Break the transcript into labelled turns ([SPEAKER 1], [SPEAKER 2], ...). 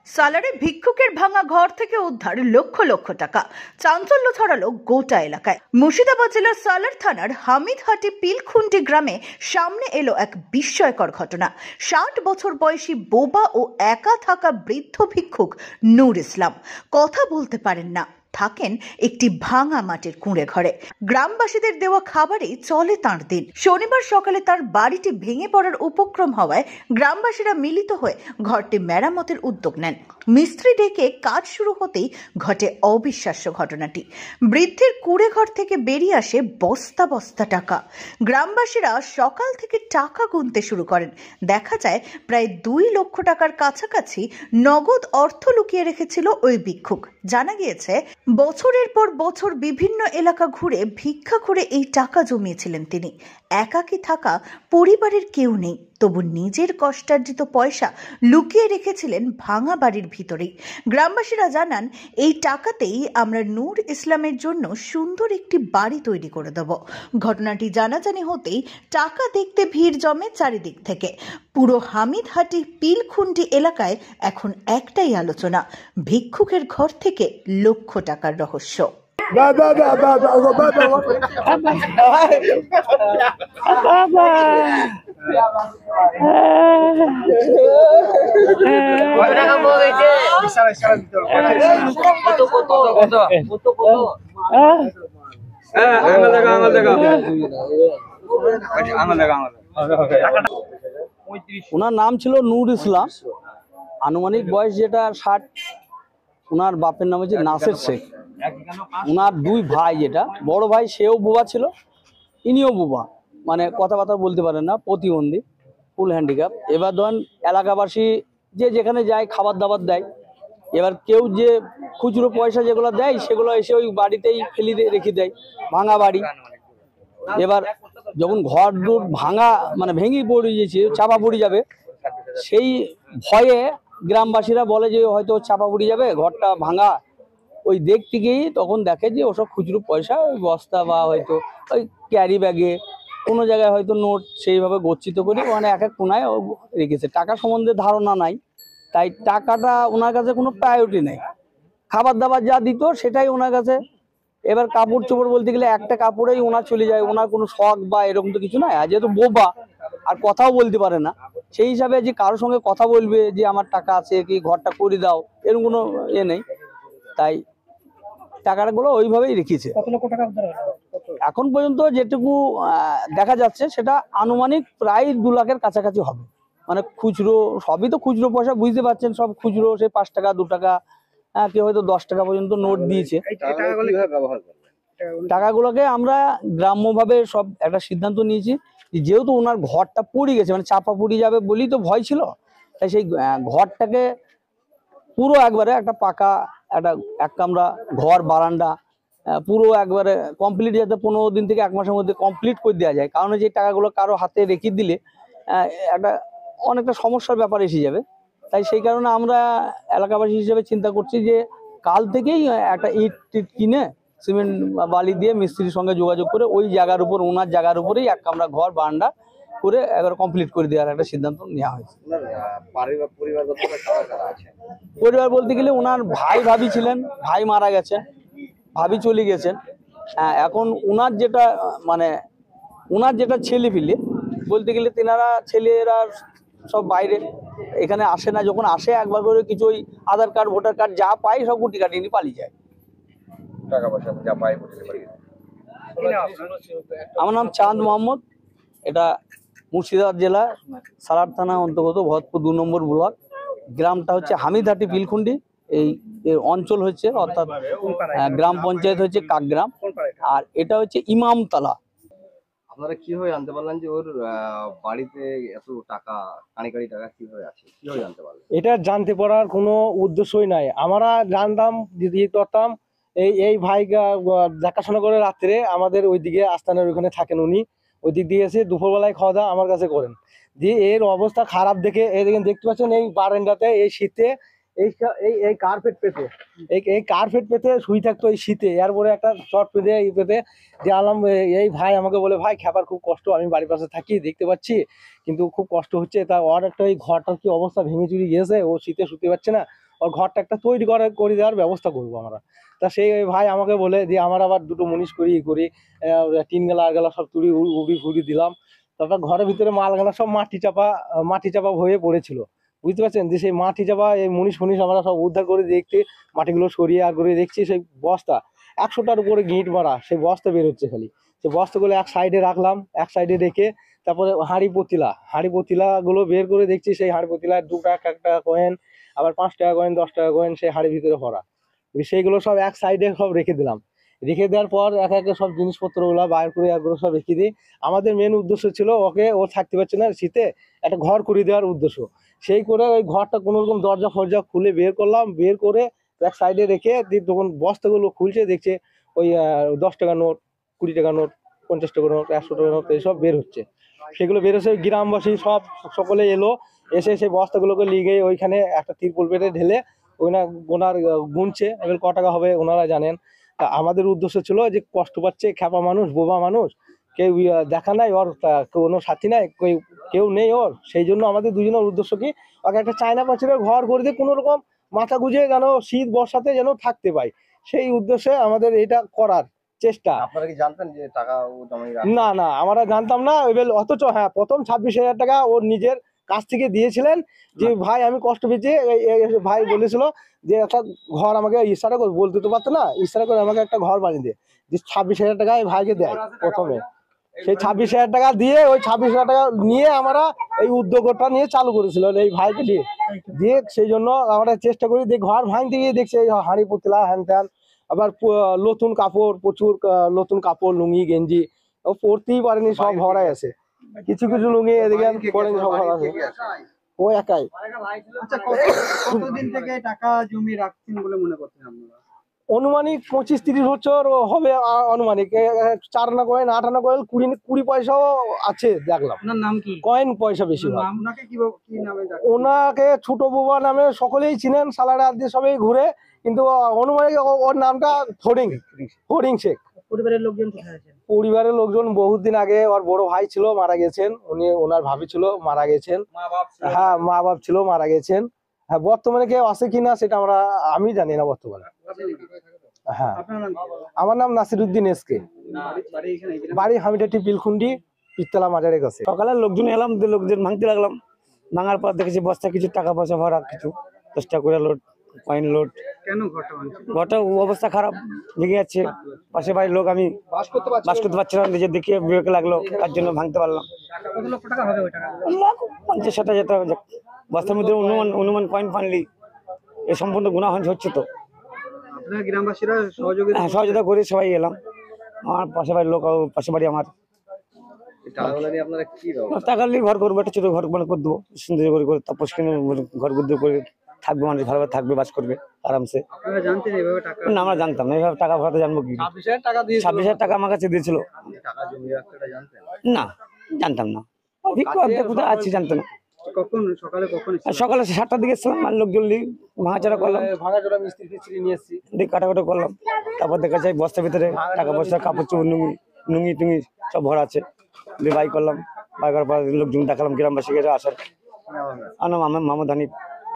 [SPEAKER 1] সালারে ভিক্ষুকের ভাঙা ঘর থেকে উদ্ধার লক্ষ লক্ষ টাকা। চাঞ্চল্য ছড়ালো গোটা এলাকায়। মুর্শিদাবাদ জেলার সালার থানার হামিদহাটি পিলখুন্ডি গ্রামে সামনে এলো এক বিস্ময়কর ঘটনা। 60 বছর বয়সী বোবা ও একা থাকা বৃদ্ধ ভিক্ষুক নূর ইসলাম কথা বলতে পারেন না, থাকেন একটি ভাঙা মাটির কুঁড়ে ঘরে। গ্রামবাসীদের দেওয়া খাবারেই চলে তাঁর দিন। শনিবার সকালে তার বাড়িটি ভেঙে পড়ার উপক্রম হওয়ায় গ্রামবাসীরা মিলিত হয়ে ঘরটি মেরামতের উদ্যোগ নেন। মিস্ত্রি ডেকে কাজ শুরু হতেই ঘটে অবিশ্বাস্য ঘটনাটি। বৃদ্ধের কুঁড়ে ঘর থেকে বেরিয়ে আসে বস্তা বস্তা টাকা। গ্রামবাসীরা সকাল থেকে টাকা গুনতে শুরু করেন। দেখা যায় প্রায় 2 লক্ষ টাকার কাছাকাছি নগদ অর্থ লুকিয়ে রেখেছিল ওই ভিক্ষুক। জানা গিয়েছে বছরের পর বছর বিভিন্ন এলাকা ঘুরে ভিক্ষা করে এই টাকা জমিয়েছিলেন তিনি। একাকী থাকা, পরিবারের কেউ নেই, তবু নিজের কষ্টার্জিত পয়সা লুকিয়ে রেখেছিলেন ভাঙা বাড়ির ভিতরেই। গ্রামবাসীরা জানান, এই টাকাতেই আমরা নূর ইসলামের জন্য সুন্দর একটি বাড়ি তৈরি করে দেব। ঘটনাটি জানাজানি হতেই টাকা দেখতে ভিড় জমে চারিদিক থেকে। পুরো হামিদহাটি পিলখুন্ডি এলাকায় এখন একটাই আলোচনা, ভিক্ষুকের ঘর থেকে লক্ষ টাকার রহস্য।
[SPEAKER 2] ওনার নাম ছিল নূর ইসলাম, আনুমানিক বয়স যেটা 60। ওনার বাপের নাম হচ্ছে নাসের শেখ। ওনার 2 ভাই, যেটা বড় ভাই সেও বোবা ছিল, ইনিও বোবা, মানে কথাবার্তা বলতে পারেন না, প্রতিবন্ধী, ফুল হ্যান্ডিক্যাপ। এবার ধরেন এলাকাবাসী যে যেখানে যায় খাবার দাবার দেয়, এবার কেউ যে খুচরো পয়সা যেগুলো দেয় সেগুলো এসে ওই বাড়িতেই ফেলি রেখে দেয়, ভাঙা বাড়ি। এবার যখন ঘর দূর ভাঙা মানে ভেঙে পড়ে গেছে, চাপা পড়ে যাবে, সেই ভয়ে গ্রামবাসীরা বলে যে হয়তো চাপা পড়ে যাবে, ঘরটা ভাঙা। ওই দেখতে গিয়েই তখন দেখে যে ওসব খুচরো পয়সা ওই বস্তা বা হয়তো ওই ক্যারি ব্যাগে কোনো জায়গায় হয়তো নোট সেইভাবে গচ্ছিত করে ওখানে এক এক কোনায় রেখেছে। টাকা সম্বন্ধে ধারণা নাই, তাই টাকাটা ওনার কাছে কোনো প্রায়োরিটি নেই। খাবার দাবার যা দিত সেটাই ওনার কাছে। এবার কাপড় চোপড় বলতে গেলে একটা কাপড়েই ওনার চলে যায়, ওনার কোনো শখ বা এরকম তো কিছু নাই। আর যেহেতু বোবা আর কথাও বলতে পারে না, সেই হিসাবে যে কারোর সঙ্গে কথা বলবে যে আমার টাকা আছে কি ঘরটা করে দাও, এরকম কোনো নেই। তাই টাকাগুলো ওইভাবেই রেখেছে। এখন পর্যন্ত যেটুকু দেখা যাচ্ছে সেটা আনুমানিক প্রায় 2 লাখের কাছাকাছি হবে। মানে খুচরো, সবই তো খুচরো পয়সা, বুঝতে পারছেন, সব খুচরো, সেই 5 টাকা 2 টাকা, কেউ হয়তো 10 টাকা পর্যন্ত নোট দিয়েছে। টাকাগুলোকে আমরা গ্রাম্যভাবে সব একটা সিদ্ধান্ত নিয়েছি, যেহেতু ওনার ঘরটা পড়ে গেছে, মানে চাপা পড়ে যাবে বলেই তো ভয় ছিল, তাই সেই ঘরটাকে পুরো একবারে একটা পাকা একটা 1 কামরা ঘর, বারান্দা পুরো একবারে কমপ্লিট, যাতে 15 দিন থেকে 1 মাসের মধ্যে কমপ্লিট করে দেওয়া যায়। কারণ যে টাকাগুলো কারো হাতে রেখে দিলে একটা অনেকটা সমস্যার ব্যাপার এসে যাবে। তাই সেই কারণে আমরা এলাকাবাসী হিসেবে চিন্তা করছি যে কাল থেকেই একটা ইট টিট কিনে সিমেন্ট বালি দিয়ে মিস্ত্রির সঙ্গে যোগাযোগ করে ওই জায়গার উপর, ওনার জায়গার উপরেই 1 কামরা ঘর, বারান্দা করে একবার কমপ্লিট করে দেওয়ার একটা সিদ্ধান্ত নেওয়া হয়েছে। পরিবার বলতে গেলে ওনার ভাই ভাবি ছিলেন, ভাই মারা গেছেন, ভাবি চলে গেছেন। এখন ওনার যেটা মানে ওনার যেটা ছেলে পিলে বলতে গেলে, তেনারা ছেলেরা সব বাইরে, এখানে আসে না। যখন আসে একবার করে কিছু ওই আধার কার্ড, ভোটার কার্ড যা পাই সব গুটি কাটি নিয়ে পালিয়ে যায়। আমার নাম চাঁদ মোহাম্মদ। এটা মুর্শিদাবাদ জেলা সালার থানা অন্তর্গত ভরতপুর 2 নম্বর ব্লক। গ্রামটা হচ্ছে হামিদহাটি পিলখুন্ডি। এই অঞ্চল হচ্ছে, অর্থাৎ গ্রাম পঞ্চায়েত হচ্ছে কাকগ্রাম, আর এটা হচ্ছে ইমামতলা।
[SPEAKER 3] আপনারা কিভাবে জানতে পারলেন যে ওর বাড়িতে এত টাকা, কানি টাকা কিভাবে আছে, কিভাবে জানতে পারলেন?
[SPEAKER 4] এটা জানতে পারার কোনো উদ্দেশ্যই নাই। আমরা জানতাম, দিদি করতাম, এই ভাই দেখাশোনা করে রাত্রে আমাদের ওইদিকে আস্তানার ওইখানে থাকেন উনি। ওই দিক দিয়ে এসে দুপুরবেলায় খাওয়া দাওয়া আমার কাছে করেন। দিয়ে এর অবস্থা খারাপ দেখে দেখতে পাচ্ছেন এই বারান্দাতে এই শীতে এই কার্পেট পেতে এই কার্পেট পেতে শুয়ে থাকতো এই শীতে। এরপরে একটা চট পেতে এই পেতে দিয়ে আলাম। এই ভাই আমাকে বলে, ভাই খেপার খুব কষ্ট, আমি বাড়ির পাশে থাকি, দেখতে পাচ্ছি, কিন্তু খুব কষ্ট হচ্ছে। তা ওর একটা এই ঘরটার কি অবস্থা, ভেঙে চুরি গিয়েছে, ও শীতে শুতে পারছে না, ওর ঘরটা একটা তৈরি করে দেওয়ার ব্যবস্থা করবো আমরা। তা সেই ভাই আমাকে বলে যে আমার আবার দুটো মুনিশ করি টিন গেলা আর গেলা সব তুড়ি উড়ি ফুড়ি দিলাম। তারপর ঘরের ভিতরে মালগালা সব মাটি চাপা হয়ে পড়েছিল, বুঝতে পারছেন। যে সেই মাটি চাপা এই মুনিশ আমরা সব উদ্ধার করে দেখতে মাটিগুলো সরিয়ে আর করে দেখছি সেই বস্তা 100টার উপরে গিঁট মারা সেই বস্তা বেরোচ্ছে খালি। সেই বস্তাগুলো এক সাইডে রাখলাম, এক সাইডে রেখে তারপরে হাঁড়ি পতিলাগুলো বের করে দেখছি সেই হাঁড়ি পতিলায় 2 টাকা 1 টাকা কয়েন, আবার 5 টাকা কয়েন 10 টাকা কয়েন সেই হাঁড়ির ভিতরে ভরা। সেইগুলো সব এক সাইডে সব রেখে দিলাম। রেখে দেওয়ার পর এক একে সব জিনিসপত্রগুলো বাইর করে একগুলো সব রেখে দিই। আমাদের মেন উদ্দেশ্য ছিল ও থাকতে পারছে না শীতে, একটা ঘর করে দেওয়ার উদ্দেশ্য। সেই করে ওই ঘরটা কোনো রকম দরজা ফরজা খুলে বের করলাম, বের করে এক সাইডে রেখে তখন বস্তাগুলো খুলছে, দেখছে ওই 10 টাকা নোট, 20 টাকা নোট, 50 টাকা নোট, 100 টাকা নোট এইসব বের হচ্ছে। সেগুলো বেরোছে, গ্রামবাসী সকলে এলো, এসে সেই বস্তাগুলোকে লিগে ওইখানে একটা তিরপল পেটে ঢেলে ওনার গুনছে, এবার ক টাকা হবে ওনারা জানেন। তা আমাদের উদ্দেশ্য ছিল যে কষ্ট পাচ্ছে খ্যাপা মানুষ, বোবা মানুষ, কেউ দেখা নাই ওর, কোনো সাথী নাই, কেউ নেই ওর, সেই জন্য আমাদের দুজনের উদ্দেশ্য কি ওকে একটা চায়না পাঁচিলের ঘর করে দিয়ে কোনো রকম মাথা গুঁজে যেন শীত বর্ষাতে যেন থাকতে পায়, সেই উদ্দেশ্যে আমাদের এটা করার চেষ্টা।
[SPEAKER 3] আপনারা কি জানতেন যে টাকা ও জমাই
[SPEAKER 4] না আমরা জানতাম না। এবার অথচ হ্যাঁ, প্রথম 26,000 টাকা ওর নিজের কাছ থেকে দিয়েছিলেন যে ভাই আমি কষ্ট পেয়েছি। ভাই বলেছিল যে একটা ঘর আমাকে ইশারা করে, বলতে তো পারতো না, ইশারা করে আমাকে একটা ঘর বানিয়ে দিয়ে, যে 26,000 টাকা এই ভাইকে দেয় প্রথমে। সেই 26,000 টাকা দিয়ে ওই 26,000 টাকা নিয়ে আমরা এই উদ্যোগটা নিয়ে চালু করেছিল এই ভাইকে দিয়ে সেই জন্য আমরা চেষ্টা করি যে ঘর ভাঙতে গিয়ে দেখছি এই হাঁড়ি পুতলা হ্যান ত্যান, আবার নতুন কাপড়, প্রচুর নতুন কাপড়, লুঙ্গি গেঞ্জি ও পরতেই পারেনি, সব ভরাই আছে। কিছু লুঙ্গি এদিকে পরেনি, সব ভরা আছে। ও একাই।
[SPEAKER 5] আচ্ছা, কতদিন থেকে টাকা জমি রাখছেন বলে মনে করছেন আপনারা?
[SPEAKER 4] অনুমানিক 25-30 বছর হবে অনুমানিক। 4 আনা কয়েন, 8 আনা কয়েন, 20 পয়সাও আছে দেখলাম।
[SPEAKER 5] আপনার নাম কি?
[SPEAKER 4] কয়েন পয়সা বেশি হয়।
[SPEAKER 5] আপনাকে কি নামে ডাকে?
[SPEAKER 4] ওনাকে ছোট বুবা নামে সকলেই চিনেন, সালারা দিয়ে সবাই ঘুরে, কিন্তু অনুমানিক ওর নামটা ফড়িং শেখ।
[SPEAKER 5] পরিবারের লোকজন কোথায় আছেন?
[SPEAKER 4] পরিবারের লোকজন বহুদিন আগে ওর বড় ভাই ছিল মারা গেছেন, ওনার ভাবি ছিল মারা গেছেন, হ্যাঁ মা বাপ ছিল মারা গেছেন। হ্যাঁ, বর্তমানে কেউ আছে কিনা সেটা আমি জানি না বর্তমানে। হ্যাঁ,
[SPEAKER 5] আপনার নাম কি?
[SPEAKER 4] আমার নাম নাসিরউদ্দিন এসকে,
[SPEAKER 5] বাড়ি এখানে?
[SPEAKER 4] বাড়ি হামিটাটি পিলখুন্ডি, পিস্তলা মাজারের কাছে।
[SPEAKER 6] সকালে লোকজন এলাম, লোকজন ভাঙতে লাগলাম। ভাঙার পর দেখেছি বস্তা কিছু টাকা পয়সা ভরা, কিছু 10 টাকা করে লোড, কয়েন লোড।
[SPEAKER 5] কেন ঘরটা ভাঙছে?
[SPEAKER 6] ঘরটা অবস্থা খারাপ, ভেঙে যাচ্ছে। পাশের বাড়ির লোক, আমি বাস করতে পারছিলাম, নিজে দেখে বিবেক লাগলো, তার জন্য ভাঙতে পারলাম।
[SPEAKER 5] কত লক্ষ টাকা হবে ওই টাকা?
[SPEAKER 6] 50-60 হাজার টাকা। বস্তার মধ্যে অনুমান কয়েন ফানলি, এ সম্পূর্ণ গুণা হচ্ছে তো।
[SPEAKER 5] আপনারা গ্রামবাসীরা
[SPEAKER 6] সহযোগিতা করে সবাই এলাম। আমার পাশের বাড়ির লোক, পাশের বাড়ি আমার।
[SPEAKER 3] টাকাগুলো নিয়ে আপনারা কি ব্যবস্থা?
[SPEAKER 6] টাকা নিয়ে ঘর করবো, একটা ছোট ঘর করে দেবো, সুন্দর করে তারপর ঘর গুদ্দর করে থাকবে, মানুষ ভালোভাবে থাকবে, বাস করবে আরামসে।
[SPEAKER 5] আপনারা জানতেন এইভাবে টাকা?
[SPEAKER 6] না, আমরা জানতাম না, এইভাবে টাকা ভরাতে জানবো কি? 26,000 টাকা আমার কাছে দিয়েছিল।
[SPEAKER 3] টাকা জমি রাখতে জানতেন?
[SPEAKER 6] না, জানতাম না, কোথায় আছি জানতো না। সকালে 7টার দিকে এসেছিলাম, আর লোকজন ভাঙাচোরা করলাম,
[SPEAKER 4] ভাঙাচোরা মিস্ত্রি নিয়ে এসেছি,
[SPEAKER 6] দিয়ে কাটাকাটা করলাম। তারপর দেখা যায় বস্তার ভিতরে টাকা পয়সা, কাপড় চোপড়, নুঙ্গি টুঙ্গি সব ভরা আছে। দিয়ে বাই করলাম, বাই করার পর লোকজন দেখালাম, গ্রামবাসীকে আসার। আমার নাম মাহমুদ হানিফ।